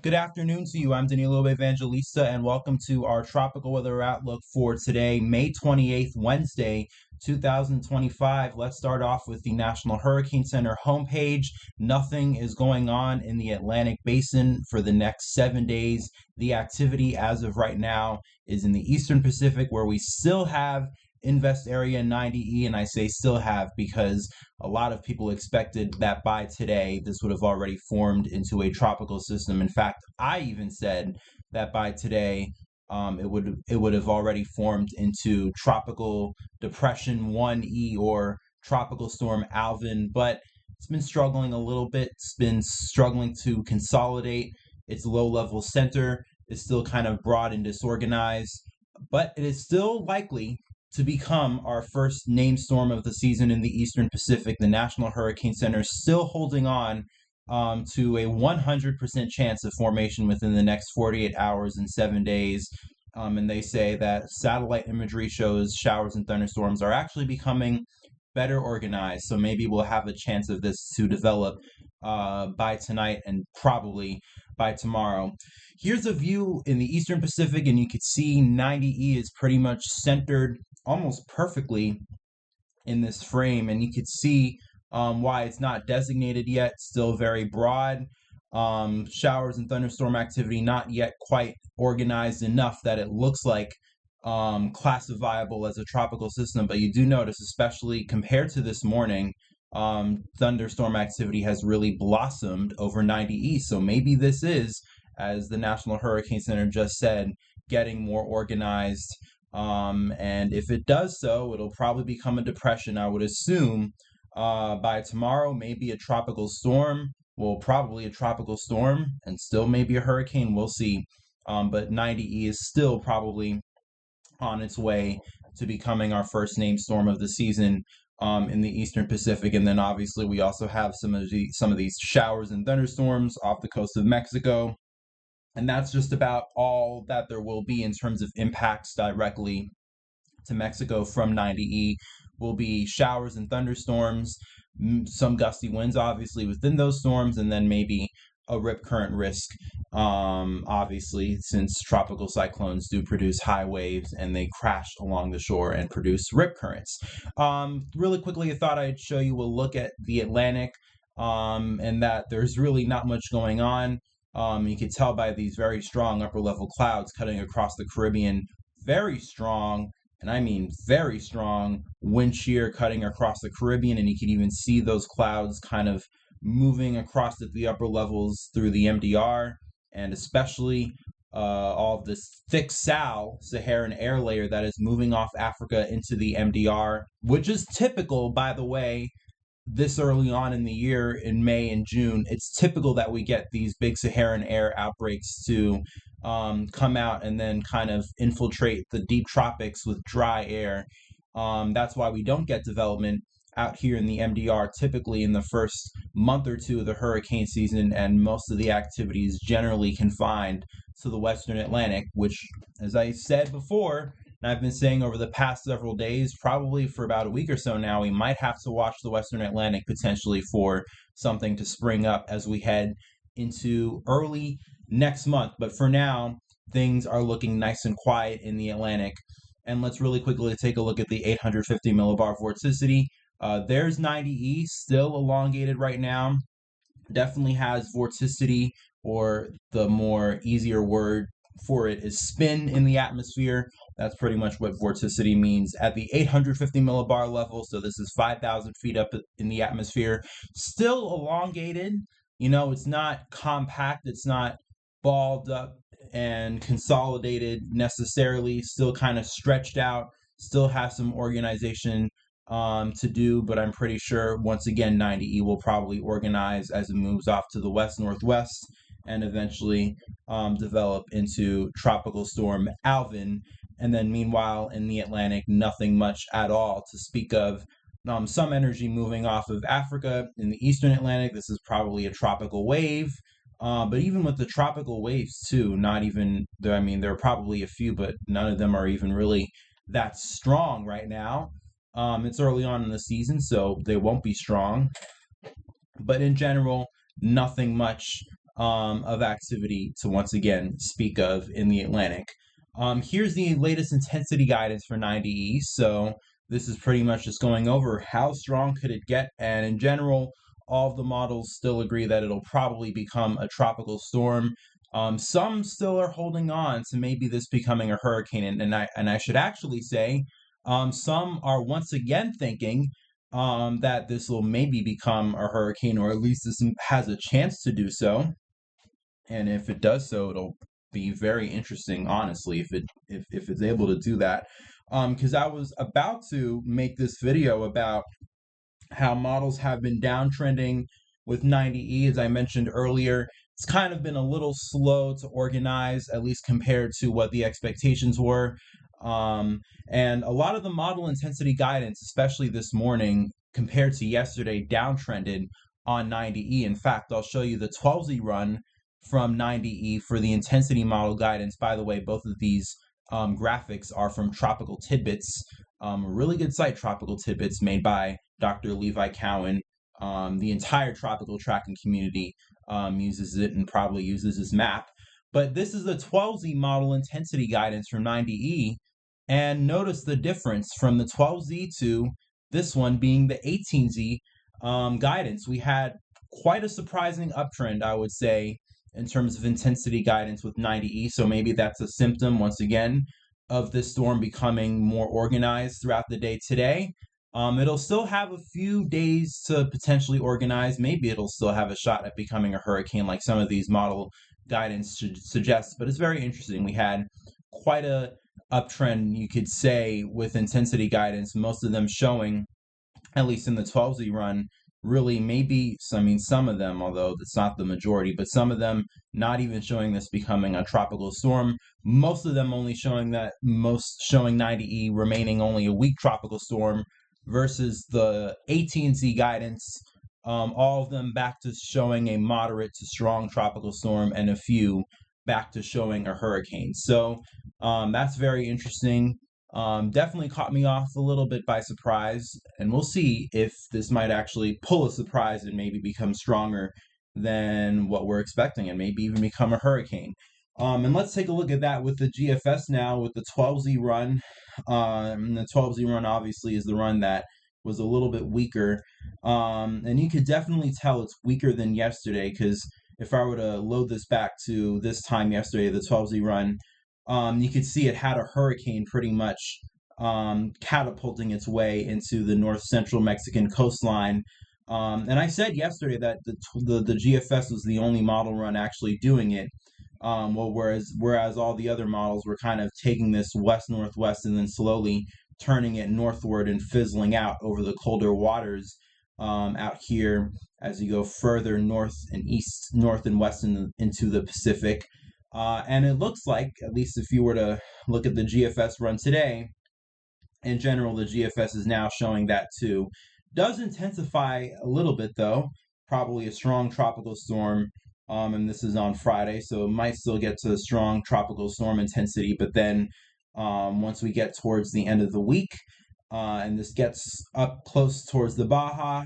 Good afternoon to you. I'm Danilo Evangelista, and welcome to our tropical weather outlook for today, May 28th, Wednesday, 2025. Let's start off with the National Hurricane Center homepage. Nothing is going on in the Atlantic Basin for the next 7 days. The activity as of right now is in the Eastern Pacific, where we still have Invest Area 90E, and I say still have because a lot of people expected that by today this would have already formed into a tropical system. In fact, I even said that by today it would have already formed into Tropical Depression 1E or Tropical Storm Alvin, but it's been struggling a little bit. It's been struggling to consolidate. Its low-level center is still kind of broad and disorganized, but it is still likely to become our first named storm of the season in the Eastern Pacific. The National Hurricane Center is still holding on to a 100% chance of formation within the next 48 hours and 7 days. And they say that satellite imagery shows showers and thunderstorms are actually becoming better organized. So maybe we'll have a chance of this to develop by tonight and probably by tomorrow. Here's a view in the Eastern Pacific, and you can see 90E is pretty much centered almost perfectly in this frame, and you could see why it's not designated yet. Still very broad. Showers and thunderstorm activity not yet quite organized enough that it looks like classifiable as a tropical system, but you do notice, especially compared to this morning, thunderstorm activity has really blossomed over 90E. So maybe this is, as the National Hurricane Center just said, getting more organized. And if it does so, it'll probably become a depression. I would assume by tomorrow, maybe a tropical storm. Well, probably a tropical storm and still maybe a hurricane. We'll see. But 90E is still probably on its way to becoming our first named storm of the season in the Eastern Pacific. And then obviously we also have some of these showers and thunderstorms off the coast of Mexico. And that's just about all that there will be in terms of impacts directly to Mexico from 90E. Will be showers and thunderstorms, some gusty winds obviously within those storms, and then maybe a rip current risk, obviously, since tropical cyclones do produce high waves and they crash along the shore and produce rip currents. Really quickly, I thought I'd show you a look at the Atlantic, and that there's really not much going on. You can tell by these very strong upper level clouds cutting across the Caribbean, very strong, and I mean very strong wind shear cutting across the Caribbean, and you can even see those clouds kind of moving across the upper levels through the MDR, and especially all of this thick Saharan air layer that is moving off Africa into the MDR, which is typical, by the way, this early on in the year in May and June. It's typical that we get these big Saharan air outbreaks to come out and then kind of infiltrate the deep tropics with dry air. That's why we don't get development out here in the MDR typically in the first month or two of the hurricane season, and most of the activity is generally confined to the Western Atlantic, which, as I said before, and I've been saying over the past several days, probably for about a week or so now, we might have to watch the Western Atlantic potentially for something to spring up as we head into early next month. But for now, things are looking nice and quiet in the Atlantic. And let's really quickly take a look at the 850 millibar vorticity. There's 90E, still elongated right now. Definitely has vorticity, or the more easier word for it is spin in the atmosphere. That's pretty much what vorticity means at the 850 millibar level. So this is 5,000 feet up in the atmosphere. Still elongated. It's not compact. It's not balled up and consolidated necessarily. Still kind of stretched out. Still has some organization to do, but I'm pretty sure once again 90E will probably organize as it moves off to the west-northwest and eventually develop into Tropical Storm Alvin. And then meanwhile in the Atlantic, nothing much at all to speak of. Some energy moving off of Africa in the Eastern Atlantic. This is probably a tropical wave. But even with the tropical waves too, not even, I mean, there are probably a few, but none of them are even really that strong right now. It's early on in the season, so they won't be strong. But in general, nothing much of activity to once again speak of in the Atlantic. Here's the latest intensity guidance for 90E. So this is pretty much just going over how strong could it get, and in general, all of the models still agree that it'll probably become a tropical storm. Some still are holding on to maybe this becoming a hurricane, and I should actually say, some are once again thinking that this will maybe become a hurricane, or at least this has a chance to do so. And if it does so, it'll be very interesting, honestly, if it's able to do that. Because I was about to make this video about how models have been downtrending with 90E, as I mentioned earlier. It's kind of been a little slow to organize, at least compared to what the expectations were. And a lot of the model intensity guidance, especially this morning, compared to yesterday, downtrended on 90E. In fact, I'll show you the 12Z run from 90E for the intensity model guidance. By the way, both of these graphics are from Tropical Tidbits, a really good site, Tropical Tidbits, made by Dr. Levi Cowan. The entire tropical tracking community uses it and probably uses this map. But this is the 12Z model intensity guidance from 90E. And notice the difference from the 12Z to this one being the 18Z guidance. We had quite a surprising uptrend, I would say, in terms of intensity guidance with 90E. So maybe that's a symptom, once again, of this storm becoming more organized throughout the day today. It'll still have a few days to potentially organize. Maybe it'll still have a shot at becoming a hurricane like some of these model guidance suggest, but it's very interesting. We had quite a uptrend, you could say, with intensity guidance, most of them showing, at least in the 12Z run, really maybe, some of them, although it's not the majority, but some of them not even showing this becoming a tropical storm. Most of them only showing 90E remaining only a weak tropical storm, versus the 18Z guidance, all of them back to showing a moderate to strong tropical storm, and a few back to showing a hurricane. So that's very interesting. Definitely caught me off a little bit by surprise, and we'll see if this might actually pull a surprise and maybe become stronger than what we're expecting, and maybe even become a hurricane. And let's take a look at that with the GFS now, with the 12Z run. The 12Z run obviously is the run that was a little bit weaker, and you could definitely tell it's weaker than yesterday, because if I were to load this back to this time yesterday, the 12Z run, you could see it had a hurricane pretty much catapulting its way into the north central Mexican coastline. And I said yesterday that the GFS was the only model run actually doing it. Whereas all the other models were kind of taking this west-northwest and then slowly turning it northward and fizzling out over the colder waters out here as you go further north and west into the Pacific. And it looks like, at least if you were to look at the GFS run today, in general, the GFS is now showing that too. Does intensify a little bit though, probably a strong tropical storm. And this is on Friday, so it might still get to a strong tropical storm intensity, but then once we get towards the end of the week, and this gets up close towards the Baja,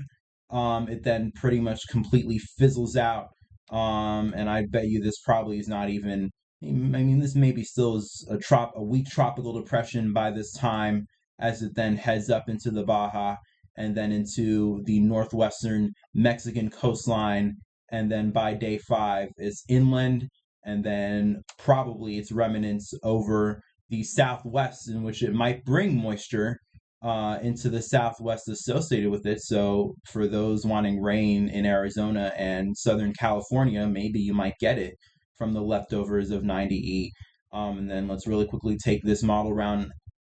it then pretty much completely fizzles out. And I bet you this probably is not even, this maybe still is a weak tropical depression by this time, as it then heads up into the Baja and then into the northwestern Mexican coastline. And then by day 5, it's inland, and then probably its remnants over the southwest, in which it might bring moisture into the southwest associated with it. So for those wanting rain in Arizona and Southern California, maybe you might get it from the leftovers of 90E. And then let's really quickly take this model round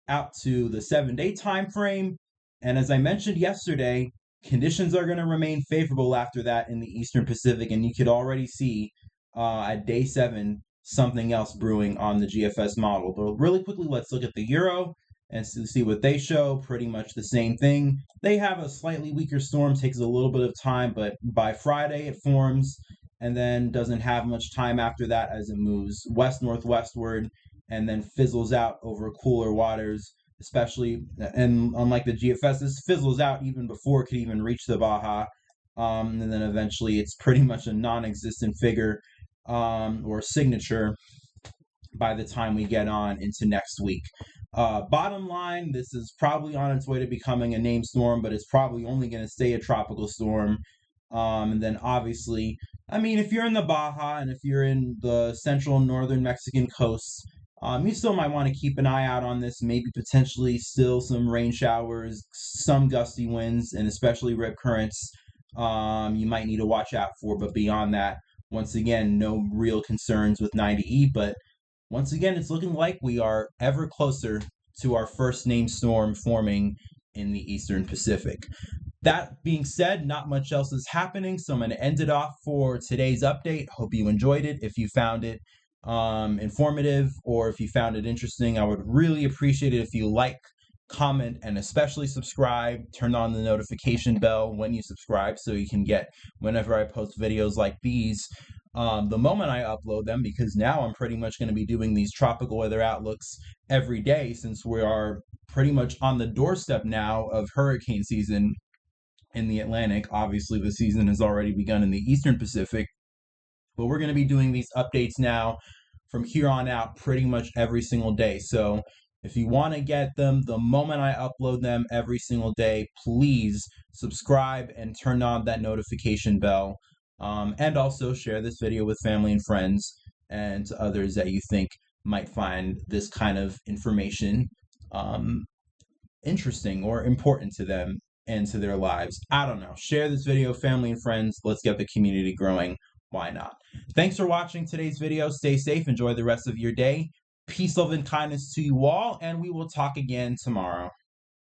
out to the 7-day time frame. And as I mentioned yesterday, conditions are going to remain favorable after that in the Eastern Pacific, and you could already see at day 7 something else brewing on the GFS model. But really quickly, let's look at the Euro and see what they show. Pretty much the same thing. They have a slightly weaker storm, takes a little bit of time, but by Friday it forms and then doesn't have much time after that as it moves west-northwestward and then fizzles out over cooler waters. Especially, and unlike the GFS, this fizzles out even before it could even reach the Baja. and then eventually it's pretty much a non-existent figure or signature by the time we get on into next week. Bottom line, this is probably on its way to becoming a named storm, but it's probably only going to stay a tropical storm. And then obviously, I mean, if you're in the Baja and if you're in the central and northern Mexican coasts, you still might want to keep an eye out on this. Maybe potentially still some rain showers, some gusty winds, and especially rip currents. You might need to watch out for. But beyond that, once again, no real concerns with 90E. But once again, it's looking like we are ever closer to our first named storm forming in the Eastern Pacific. That being said, not much else is happening, so I'm going to end it off for today's update. Hope you enjoyed it. If you found it informative or if you found it interesting, I would really appreciate it if you like, comment, and especially subscribe. Turn on the notification bell when you subscribe so you can get whenever I post videos like these the moment I upload them, because now I'm pretty much going to be doing these tropical weather outlooks every day since we are pretty much on the doorstep now of hurricane season in the Atlantic. Obviously, the season has already begun in the Eastern Pacific, but we're going to be doing these updates now from here on out pretty much every single day. So if you want to get them the moment I upload them every single day, please subscribe and turn on that notification bell. And also share this video with family and friends and others that you think might find this kind of information interesting or important to them and to their lives. I don't know. Share this video, family and friends. Let's get the community growing. Why not? Thanks for watching today's video. Stay safe. Enjoy the rest of your day. Peace, love, and kindness to you all, and we will talk again tomorrow.